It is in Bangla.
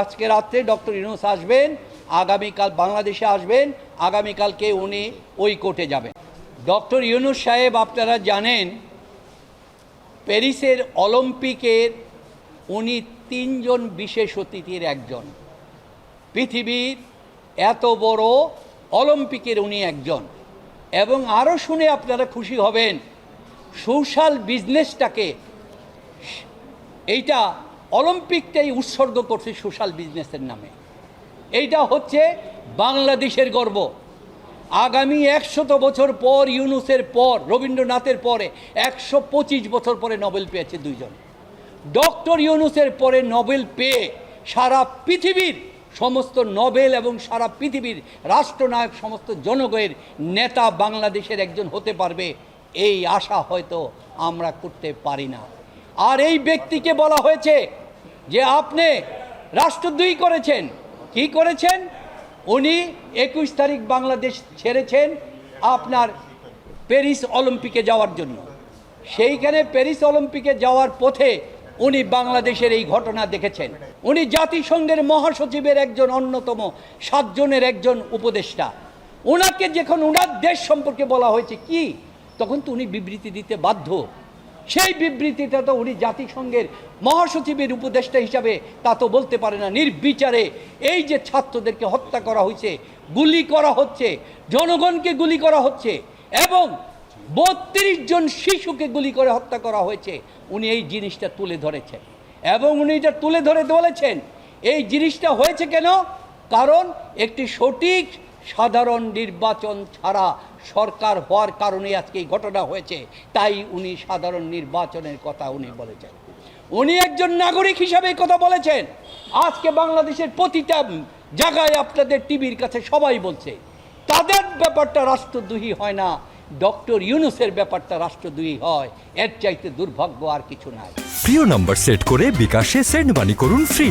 আজকে রাত্রে ডক্টর ইউনূস আসবেন, আগামীকাল বাংলাদেশে আসবেন, আগামীকালকে উনি ওই কোর্টে যাবেন। ডক্টর ইউনূস সাহেব, আপনারা জানেন প্যারিসের অলিম্পিকের উনি 3 জন বিশেষ অতিথির একজন। পৃথিবীর এত বড় অলিম্পিকের উনি একজন। এবং আরও শুনে আপনারা খুশি হবেন, সোশ্যাল বিজনেসটাকে, এইটা অলিম্পিকটাই উৎসর্গ করছে সোশ্যাল বিজনেসের নামে। এইটা হচ্ছে বাংলাদেশের গর্ব। আগামী 100 বছর পর, ইউনূসের পর, রবীন্দ্রনাথের পরে 125 বছর পরে নোবেল পেয়েছে দুইজন। ডক্টর ইউনূসের পরে নোবেল পেয়ে সারা পৃথিবীর সমস্ত নোবেল এবং সারা পৃথিবীর রাষ্ট্রনায়ক, সমস্ত জনগণের নেতা বাংলাদেশের একজন হতে পারবে, এই আশা হয়তো আমরা করতে পারি না। আর এই ব্যক্তিকে বলা হয়েছে যে আপনি রাষ্ট্রদ্রোহী করেছেন। কি করেছেন? উনি 21 তারিখ বাংলাদেশ ছেড়েছেন আপনার প্যারিস অলিম্পিকে যাওয়ার জন্য। সেইখানে প্যারিস অলিম্পিকে যাওয়ার পথে উনি বাংলাদেশের এই ঘটনা দেখেছেন। উনি জাতিসংঘের মহাসচিবের একজন অন্যতম 7 জনের একজন উপদেষ্টা। ওনাকে যখন ওনার দেশ সম্পর্কে বলা হয়েছে কি, তখন তো উনি বিবৃতি দিতে বাধ্য। সেই বিবৃতিটা তো উনি জাতিসংঘের মহাসচিবের উপদেষ্টা হিসাবে তা তো বলতে পারে না। নির্বিচারে এই যে ছাত্রদেরকে হত্যা করা হয়েছে, গুলি করা হচ্ছে, জনগণকে গুলি করা হচ্ছে এবং 32 জন শিশুকে গুলি করে হত্যা করা হয়েছে, উনি এই জিনিসটা তুলে ধরেছেন। এবং উনি এটা তুলে ধরে বলেছেন এই জিনিসটা হয়েছে কেন? কারণ একটি সঠিক সাধারণ নির্বাচন ছাড়া সরকার হওয়ার কারণে আজকে এই ঘটনা হয়েছে। তাই উনি সাধারণ নির্বাচনের কথা উনি বলেছেন। উনি একজন নাগরিক হিসাবে কথা বলেছেন। আজকে বাংলাদেশের প্রতিটা জায়গায় আপনাদের টিভির কাছে সবাই বলছে তাদের ব্যাপারটা রাষ্ট্রদ্রোহী হয় না, ডক্টর ইউনূসের ব্যাপারটা রাষ্ট্রদ্রোহী হয়। এর চাইতে দুর্ভাগ্য আর কিছু নাই। প্রিয় নম্বর সেট করে বিকাশে সেন্ড মানি করুন ফ্রি।